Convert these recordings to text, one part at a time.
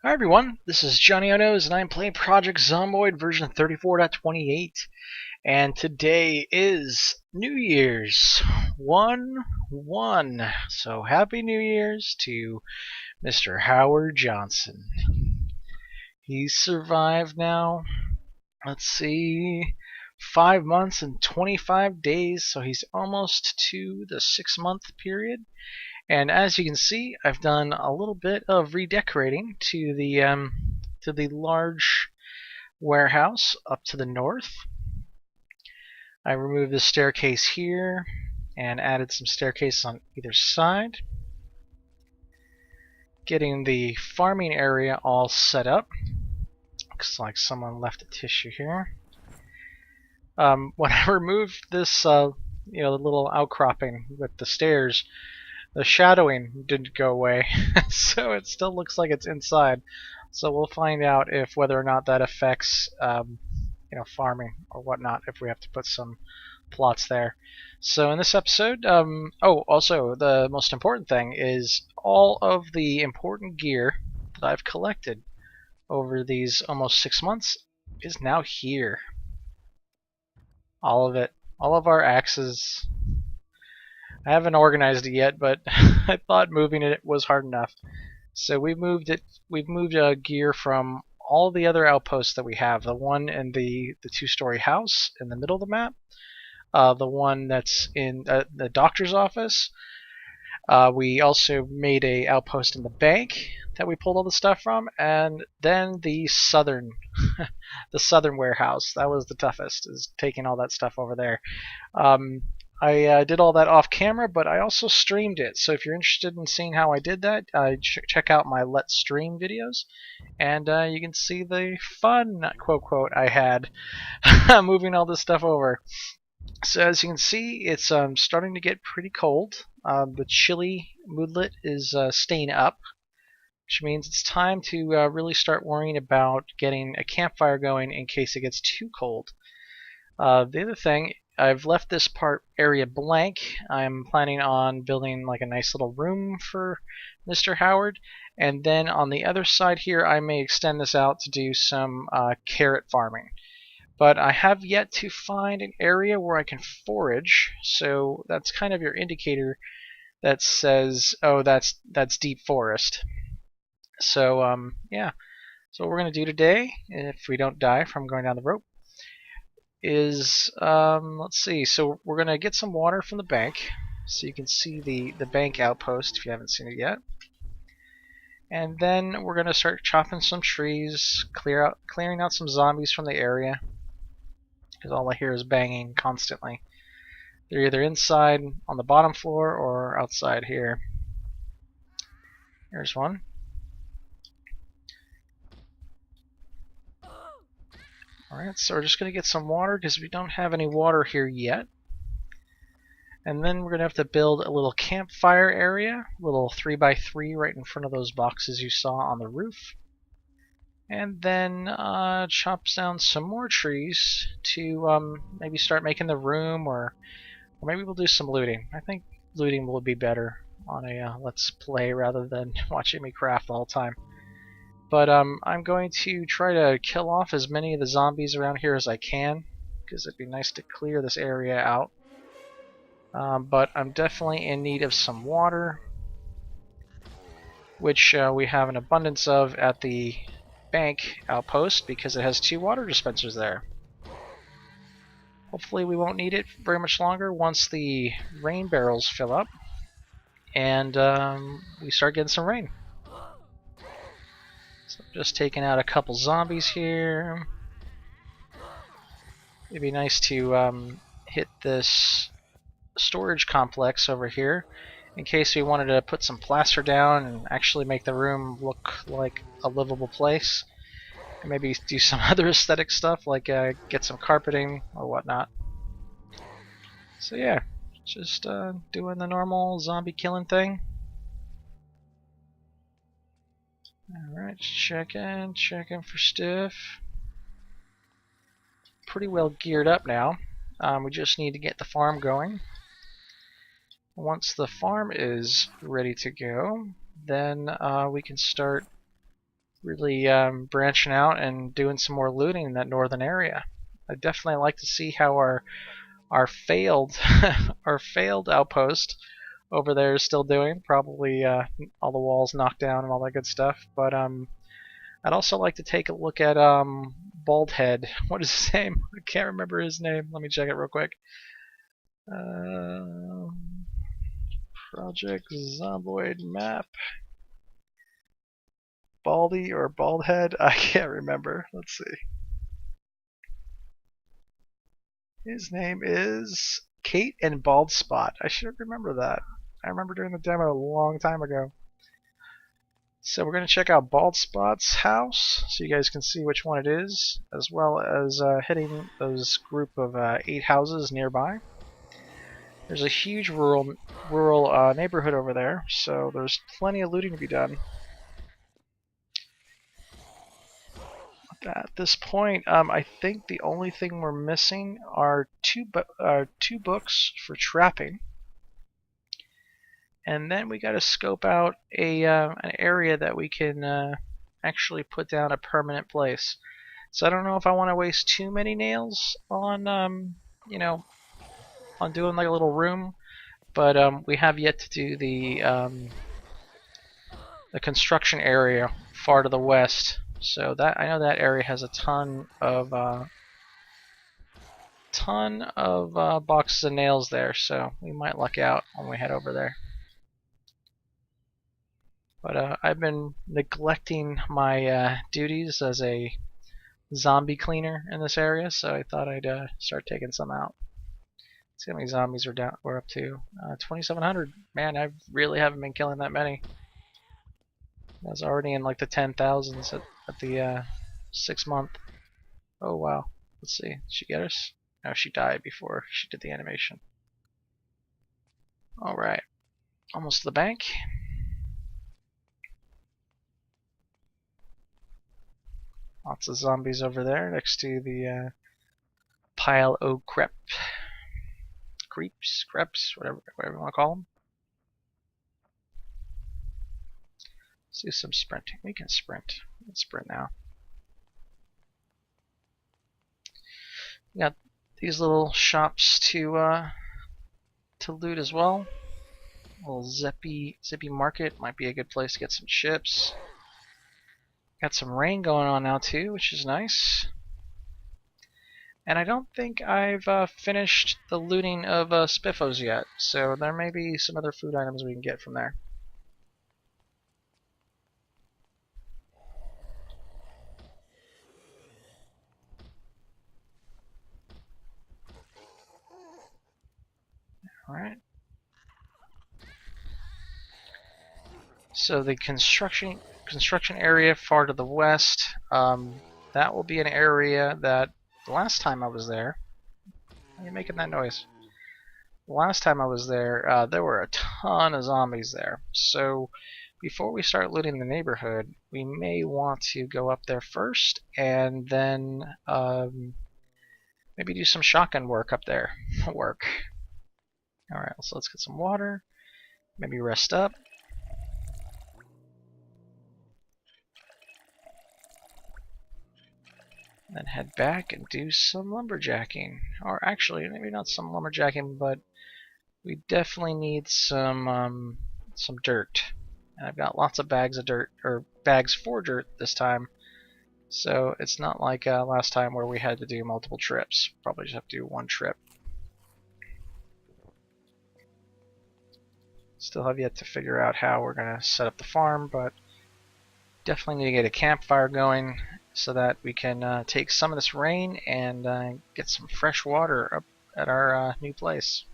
Hi everyone, this is Johnnyonoes and I'm playing Project Zomboid version 34.28, and today is New Year's 1-1. So happy New Year's to Mr. Howard Johnson. He's survived now, let's see, 5 months and 25 days, so he's almost to the 6-month period. And as you can see, I've done a little bit of redecorating to the large warehouse up to the north. I removed the staircase here and added some staircases on either side. Getting the farming area all set up. Looks like someone left a tissue here. When I removed this, the little outcropping with the stairs, the shadowing didn't go away, so it still looks like it's inside. So we'll find out if whether or not that affects, farming or whatnot, if we have to put some plots there. So in this episode, also the most important thing is all of the important gear that I've collected over these almost 6 months is now here. All of it, all of our axes. I haven't organized it yet, but I thought moving it was hard enough. So we've moved it. We've moved gear from all the other outposts that we have. The one in the two-story house in the middle of the map. The one that's in the doctor's office. We also made a outpost in the bank that we pulled all the stuff from, and then the southern, the southern warehouse. That was the toughest, is taking all that stuff over there. I did all that off camera, but I also streamed it. So if you're interested in seeing how I did that, check out my Let's Stream videos, and you can see the fun, quote quote, I had moving all this stuff over. So as you can see, it's starting to get pretty cold. The chilly moodlet is staying up, which means it's time to really start worrying about getting a campfire going in case it gets too cold. The other thing, I've left this part area blank. I'm planning on building like a nice little room for Mr. Howard, and then on the other side here I may extend this out to do some carrot farming. But I have yet to find an area where I can forage, so that's kind of your indicator that says, oh, that's deep forest. So yeah, so what we're going to do today, if we don't die from going down the rope, is, let's see, so we're going to get some water from the bank, so you can see the bank outpost if you haven't seen it yet. And then we're going to start chopping some trees, clearing out some zombies from the area, because all I hear is banging constantly. They're either inside on the bottom floor or outside here. Here's one. Alright, so we're just going to get some water because we don't have any water here yet. And then we're going to have to build a little campfire area, a little 3x3 right in front of those boxes you saw on the roof. And then chops down some more trees to maybe start making the room, or maybe we'll do some looting. I think looting will be better on a let's play rather than watching me craft the whole time. But I'm going to try to kill off as many of the zombies around here as I can, because it'd be nice to clear this area out. But I'm definitely in need of some water, which we have an abundance of at the bank outpost because it has 2 water dispensers there. Hopefully we won't need it very much longer once the rain barrels fill up and we start getting some rain. So just taking out a couple zombies here. It'd be nice to hit this storage complex over here in case we wanted to put some plaster down and actually make the room look like a livable place. And maybe do some other aesthetic stuff like get some carpeting or whatnot. So yeah, just doing the normal zombie killing thing. Alright, checking for stuff. Pretty well geared up now. We just need to get the farm going. Once the farm is ready to go, then we can start really branching out and doing some more looting in that northern area. I definitely like to see how our failed our failed outpost over there is still doing. Probably all the walls knocked down and all that good stuff. But I'd also like to take a look at Baldhead. What is his name? I can't remember his name. Let me check it real quick. Project Zomboid map. Baldy or Baldhead? I can't remember. Let's see. His name is Kate and Bald Spot. I should remember that. I remember doing the demo a long time ago. So we're going to check out Bald Spot's house so you guys can see which one it is, as well as hitting those group of 8 houses nearby. There's a huge rural neighborhood over there, so there's plenty of looting to be done. At this point, I think the only thing we're missing are two books for trapping. And then we got to scope out an area that we can actually put down a permanent place. So I don't know if I want to waste too many nails on you know, on doing like a little room, but we have yet to do the construction area far to the west. So that I know that area has a ton of boxes of nails there. So we might luck out when we head over there. But I've been neglecting my duties as a zombie cleaner in this area, so I thought I'd start taking some out. Let's see how many zombies we're up to. 2,700. Man, I really haven't been killing that many. I was already in like the 10,000s at the 6 month. Oh wow. Let's see. Did she get us? No, she died before she did the animation. Alright. Almost to the bank. Lots of zombies over there next to the pile o' creeps, whatever you want to call them. Let's do some sprinting. We can sprint. Let's sprint now. We got these little shops to loot as well. A little zippy market might be a good place to get some chips. Got some rain going on now too, which is nice. And I don't think I've finished the looting of Spiffos yet, so there may be some other food items we can get from there. Alright. So the construction area far to the west, that will be an area that the last time I was there, why are you making that noise? The last time I was there, there were a ton of zombies there. So before we start looting the neighborhood, we may want to go up there first and then maybe do some shotgun work up there. Alright, so let's get some water, maybe rest up. Then head back and do some lumberjacking. Or actually, maybe not some lumberjacking, but we definitely need some dirt. And I've got lots of bags of dirt, or bags for dirt this time. So it's not like last time where we had to do multiple trips. Probably just have to do one trip. Still have yet to figure out how we're going to set up the farm, but definitely need to get a campfire going so that we can take some of this rain and get some fresh water up at our new place.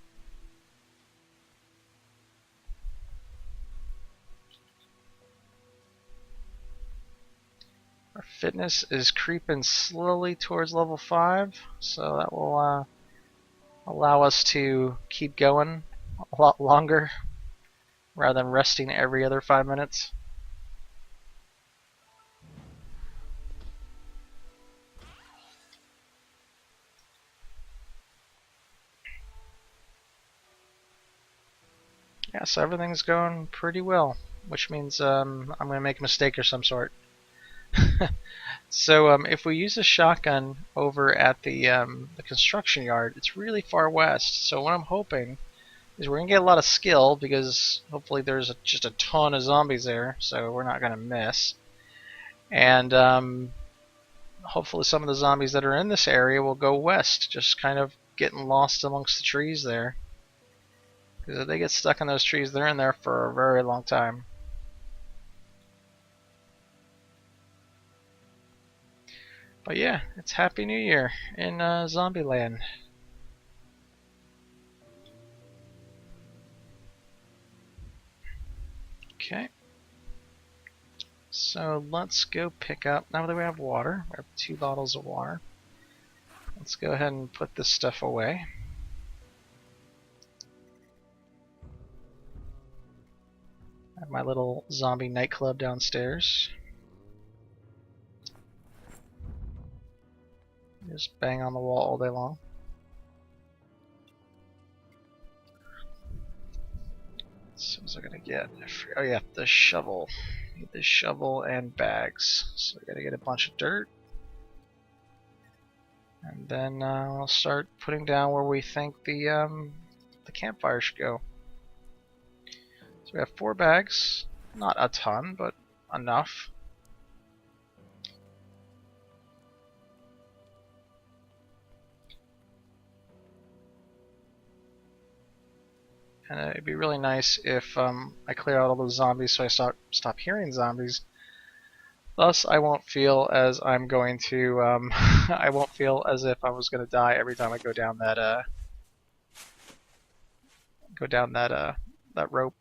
Our fitness is creeping slowly towards level 5, so that will allow us to keep going a lot longer rather than resting every other 5 minutes. Yeah, so everything's going pretty well, which means I'm going to make a mistake of some sort. So if we use a shotgun over at the construction yard, it's really far west. So what I'm hoping is we're gonna get a lot of skill because hopefully there's just a ton of zombies there, so we're not gonna miss. And hopefully some of the zombies that are in this area will go west, just kind of getting lost amongst the trees there. Because if they get stuck in those trees, they're in there for a very long time. But yeah, it's Happy New Year in Zombieland. Okay. So let's go pick up, now that we have water, we have 2 bottles of water. Let's go ahead and put this stuff away. I have my little zombie nightclub downstairs. Just bang on the wall all day long. So what's I gonna get? Oh yeah, the shovel. Need the shovel and bags. So I gotta get a bunch of dirt. And then we'll start putting down where we think the campfire should go. So we have 4 bags. Not a ton, but enough. And it'd be really nice if I clear out all those zombies so I stop hearing zombies. Thus, I won't feel as I'm going to. I won't feel as if I was going to die every time I go down that. That rope.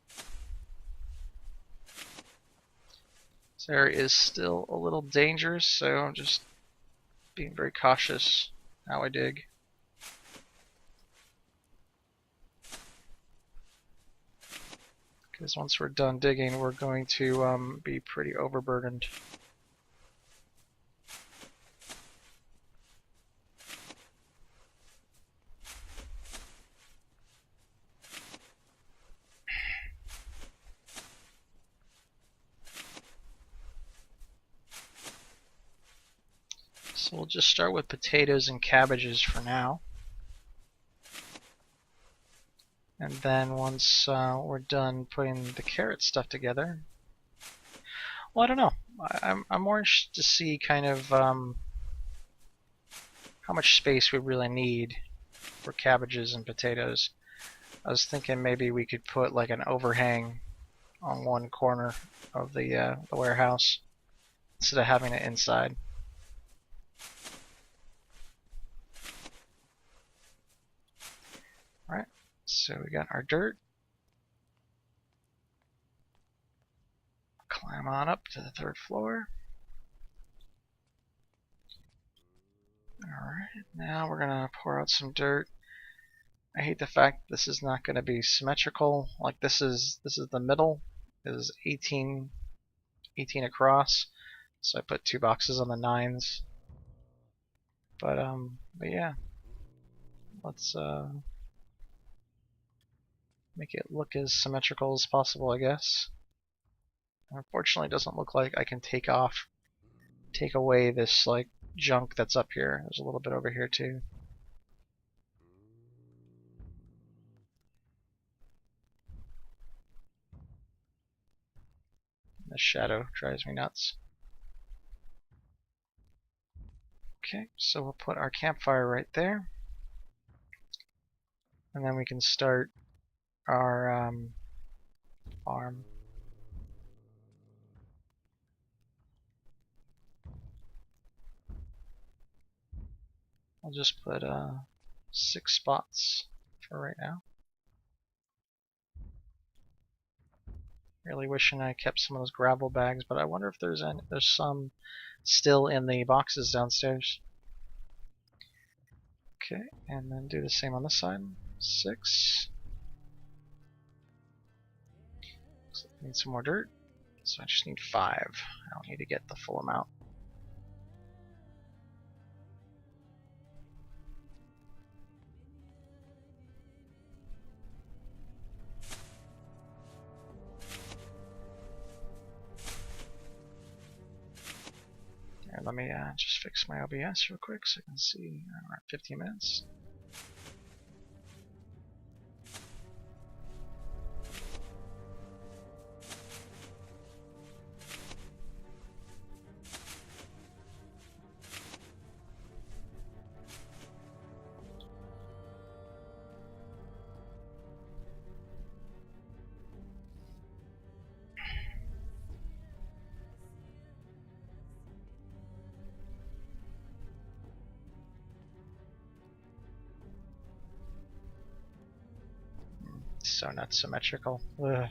This area is still a little dangerous, so I'm just being very cautious how I dig. Because once we're done digging, we're going to be pretty overburdened. So we'll just start with potatoes and cabbages for now. And then once we're done putting the carrot stuff together, well, I don't know. I'm more interested to see kind of how much space we really need for cabbages and potatoes. I was thinking maybe we could put like an overhang on one corner of the warehouse instead of having it inside. Alright, so we got our dirt. Climb on up to the 3rd floor. Alright, now we're gonna pour out some dirt. I hate the fact this is not gonna be symmetrical. Like this is the middle is 18 across. So I put 2 boxes on the 9s. But yeah. Let's make it look as symmetrical as possible, I guess. Unfortunately, it doesn't look like I can take away this like junk that's up here. There's a little bit over here too. The shadow drives me nuts. Okay, so we'll put our campfire right there. And then we can start our farm. I'll just put 6 spots for right now. Really wishing I kept some of those gravel bags, but I wonder if there's some still in the boxes downstairs. Okay, and then do the same on this side. 6. So I need some more dirt. So I just need 5. I don't need to get the full amount. Here, let me just fix my OBS real quick so I can see. We're at 15 minutes. So not symmetrical. Ugh.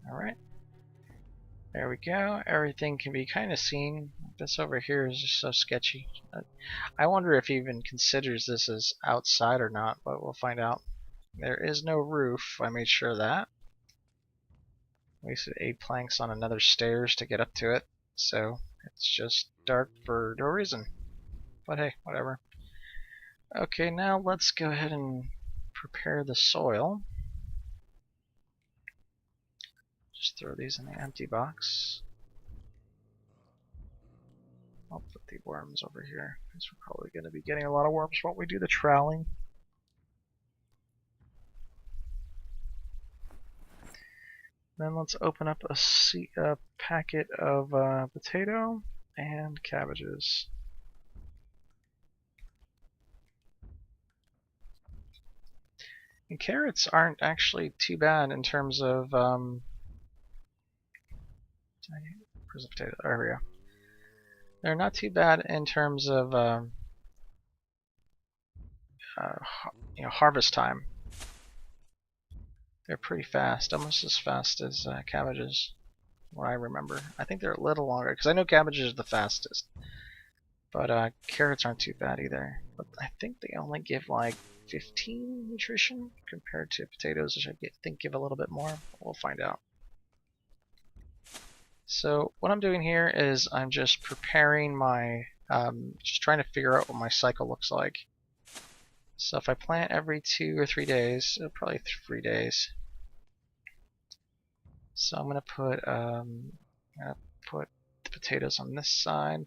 Alright. There we go. Everything can be kind of seen. This over here is just so sketchy. I wonder if he even considers this as outside or not, but we'll find out. There is no roof. I made sure of that. Wasted 8 planks on another stairs to get up to it, so it's just dark for no reason. But hey, whatever. Okay, now let's go ahead and prepare the soil. Just throw these in the empty box. I'll put the worms over here, because we're probably going to be getting a lot of worms while we do the troweling. Then let's open up a packet of potato and cabbages. And carrots aren't actually too bad in terms of where's the potato? There we go. They're not too bad in terms of harvest time. They're pretty fast, almost as fast as cabbages, what I remember. I think they're a little longer, because I know cabbages are the fastest. But carrots aren't too bad either. But I think they only give like 15 nutrition compared to potatoes, which I think give a little bit more. We'll find out. So what I'm doing here is I'm just preparing my, just trying to figure out what my cycle looks like. So if I plant every 2 or 3 days, probably 3 days. So I'm gonna put the potatoes on this side,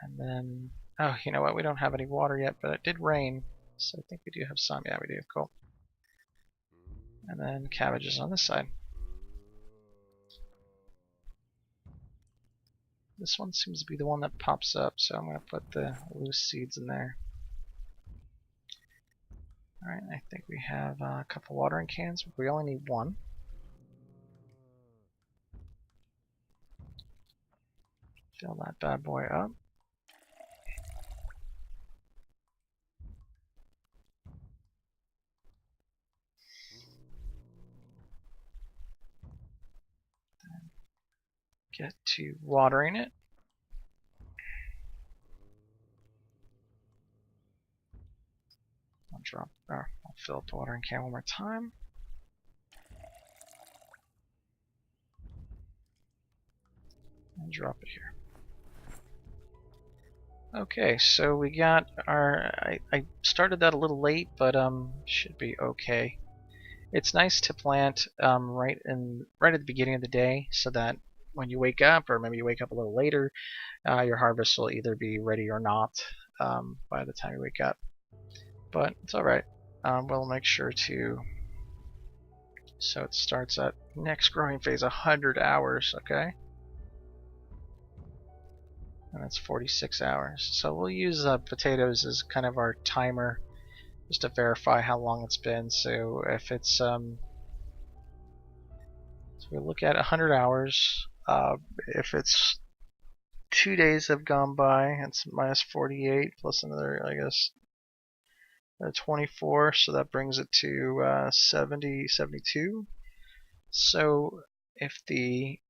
and then oh, you know what? We don't have any water yet, but it did rain, so I think we do have some. Yeah, we do. Cool. And then cabbages on this side. This one seems to be the one that pops up, so I'm gonna put the loose seeds in there. Alright, I think we have a couple watering cans, but we only need one. Fill that bad boy up. Then get to watering it. I'll fill up the watering can one more time. And drop it here. Okay, so we got our, I started that a little late, but should be okay. It's nice to plant right at the beginning of the day, so that when you wake up, or maybe you wake up a little later, your harvest will either be ready or not by the time you wake up. But it's alright. We'll make sure to. So it starts at next growing phase 100 hours, okay? And that's 46 hours. So we'll use potatoes as kind of our timer, just to verify how long it's been. So if it's so we look at 100 hours. If it's 2 days have gone by, it's minus 48 plus another, I guess, 24. So that brings it to 72. So if the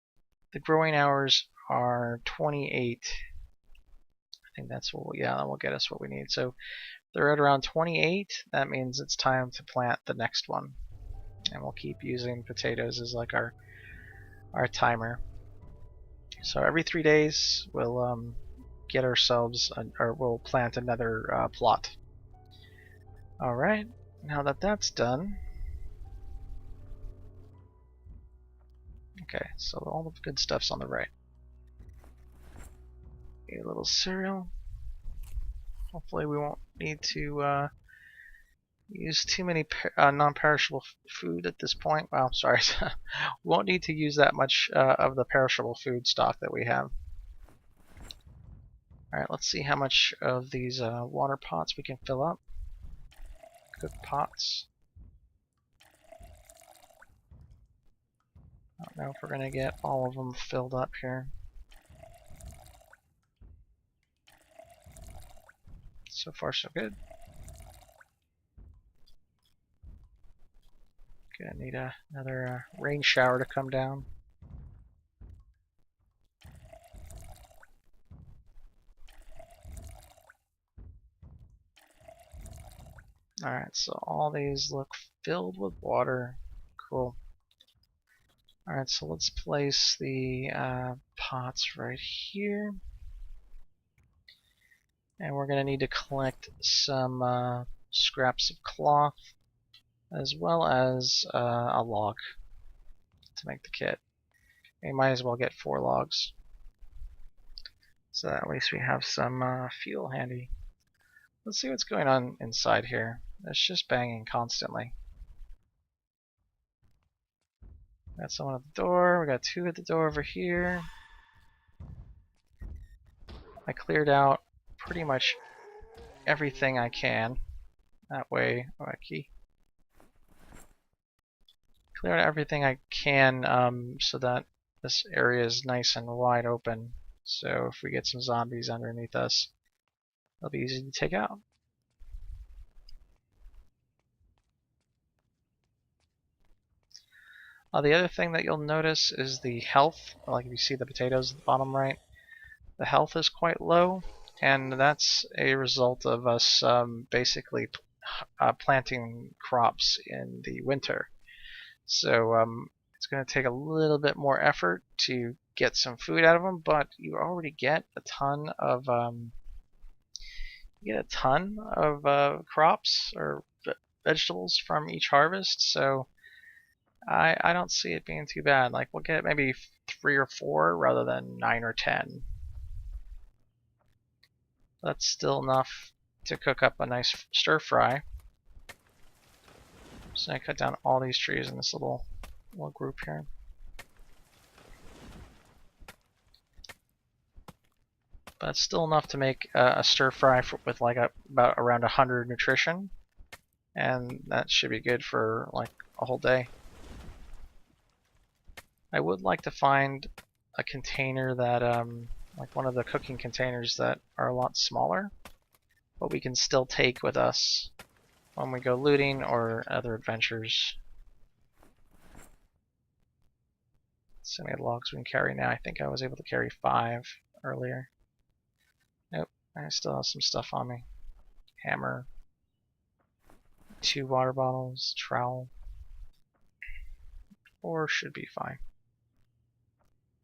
growing hours are 28. I think that's what that will get us what we need. So if they're at around 28, that means it's time to plant the next one. And we'll keep using potatoes as like our timer. So every 3 days we'll get ourselves or we'll plant another plot. Alright, now that that's done. Okay, so all the good stuff's on the right. A little cereal. Hopefully we won't need to use too many non-perishable food at this point. Well, sorry, we won't need to use that much of the perishable food stock that we have. Alright, let's see how much of these water pots we can fill up. Cook pots. I don't know if we're going to get all of them filled up here. So far, so good. Gonna need another rain shower to come down. Alright, so all these look filled with water. Cool. Alright, so let's place the pots right here. And we're going to need to collect some scraps of cloth as well as a log to make the kit. We might as well get 4 logs. So at least we have some fuel handy. Let's see what's going on inside here. It's just banging constantly. Got someone at the door. We got 2 at the door over here. I cleared out pretty much everything I can. That way, key. Clear out everything I can so that this area is nice and wide open. So if we get some zombies underneath us, they'll be easy to take out. The other thing that you'll notice is the health. Like if you see the potatoes at the bottom right, the health is quite low, and that's a result of us basically planting crops in the winter. So it's going to take a little bit more effort to get some food out of them, but you already get a ton of crops or vegetables from each harvest. So I don't see it being too bad. Like we'll get maybe 3 or 4 rather than 9 or 10. That's still enough to cook up a nice stir fry. So I cut down all these trees in this little group here. But it's still enough to make a stir fry with like about around 100 nutrition, and that should be good for like a whole day. I would like to find a container that like one of the cooking containers that are a lot smaller, but we can still take with us when we go looting or other adventures. So many logs we can carry now. I think I was able to carry 5 earlier. Nope, I still have some stuff on me. Hammer, 2 water bottles, trowel, 4 should be fine.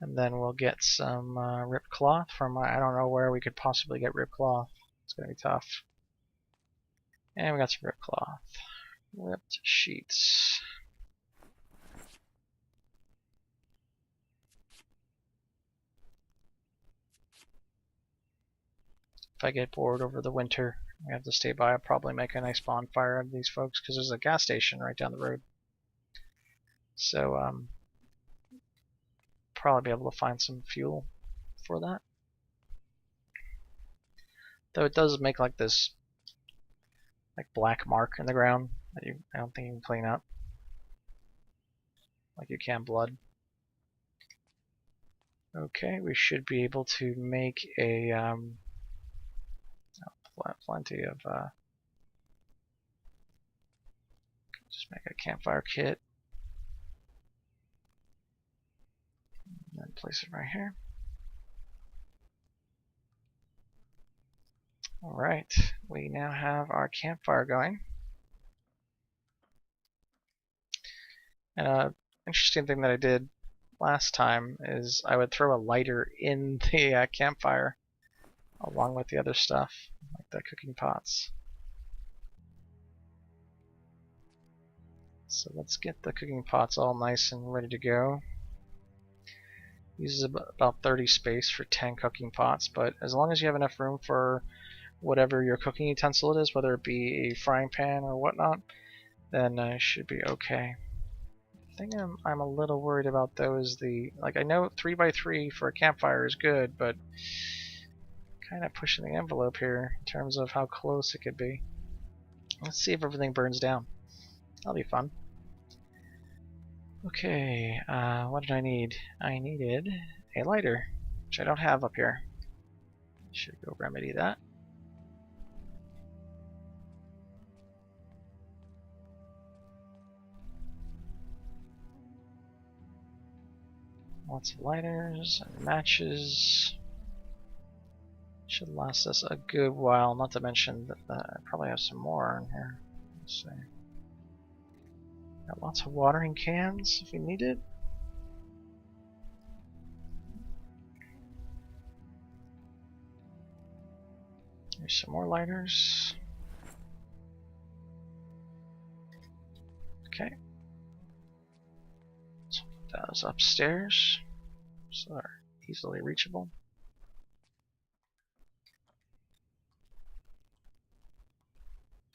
And then we'll get some ripped cloth from, I don't know where we could possibly get ripped cloth. It's going to be tough. And we got some ripped cloth. Ripped sheets. If I get bored over the winter, I have to stay by. I'll probably make a nice bonfire out of these folks because there's a gas station right down the road. So probably be able to find some fuel for that. Though it does make like this like black mark in the ground that I don't think you can clean up. Like you can blood. Okay, we should be able to make a plenty of just make a campfire kit and then place it right here. Alright, we now have our campfire going. And an interesting thing that I did last time is I would throw a lighter in the campfire along with the other stuff, like the cooking pots. So let's get the cooking pots all nice and ready to go. Uses about 30 space for 10 cooking pots, but as long as you have enough room for whatever your cooking utensil it is, whether it be a frying pan or whatnot, then it should be okay. The thing I'm a little worried about though is I know 3x3 for a campfire is good, but kind of pushing the envelope here in terms of how close it could be. Let's see if everything burns down. That'll be fun. Okay, what did I need? I needed a lighter, which I don't have up here. Should go remedy that. Lots of lighters and matches. Should last us a good while, not to mention that I probably have some more in here. Let's see. Got lots of watering cans if we need it. Here's some more lighters. Okay. So put those upstairs so they're easily reachable.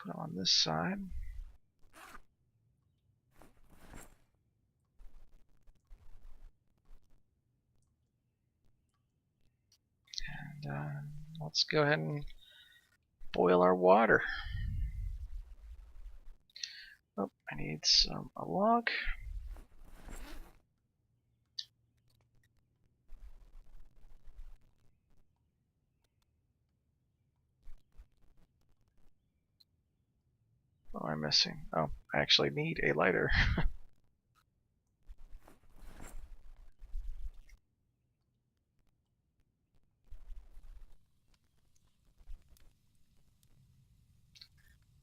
Put them on this side. And let's go ahead and boil our water. Oh, I need a log. What am I missing? Oh, I actually need a lighter.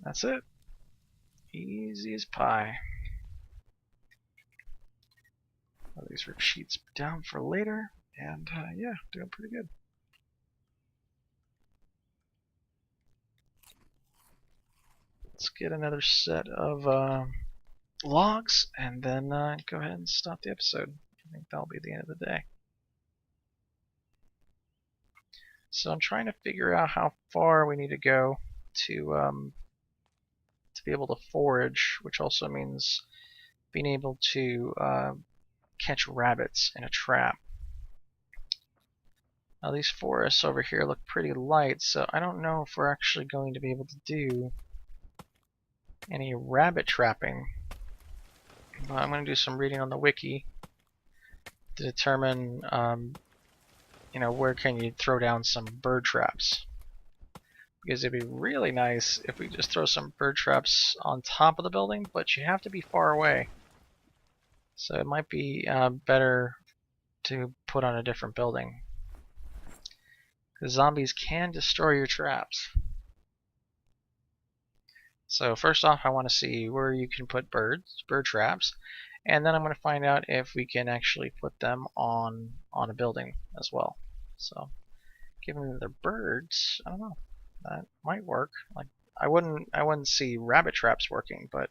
That's it. Easy as pie. All these rip sheets down for later, and yeah, doing pretty good. Let's get another set of logs, and then go ahead and stop the episode. I think that'll be the end of the day. So I'm trying to figure out how far we need to go to be able to forage, which also means being able to catch rabbits in a trap. Now these forests over here look pretty light, so I don't know if we're actually going to be able to do any rabbit trapping. But I'm going to do some reading on the wiki to determine, where can you throw down some bird traps. Because it'd be really nice if we just throw some bird traps on top of the building, but you have to be far away. So it might be better to put on a different building. Because zombies can destroy your traps. So first off, I want to see where you can put bird traps, and then I'm going to find out if we can actually put them on a building as well. So, given they're birds, I don't know, that might work. Like I wouldn't see rabbit traps working, but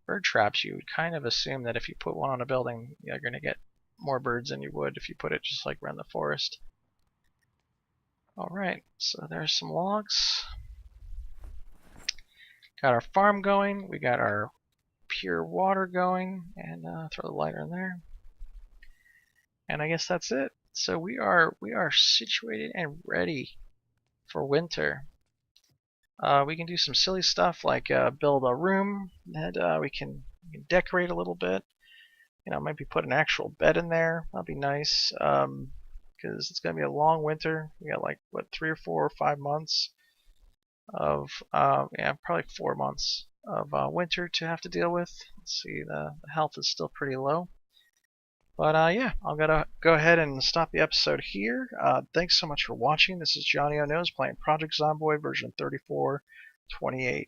bird traps, you would kind of assume that if you put one on a building, you're going to get more birds than you would if you put it just like around the forest. Alright, so there's some logs. Got our farm going, we got our pure water going, and throw the lighter in there. And I guess that's it. So we are situated and ready for winter. We can do some silly stuff like build a room that we can decorate a little bit. Maybe put an actual bed in there. That'd be nice. Because it's gonna be a long winter. We got like what 3 or 4 or 5 months of probably 4 months of winter to have to deal with. Let's see, the health is still pretty low. But yeah, I'm gonna go ahead and stop the episode here. Thanks so much for watching. This is Johnnyonoes playing Project Zomboid version 34.28.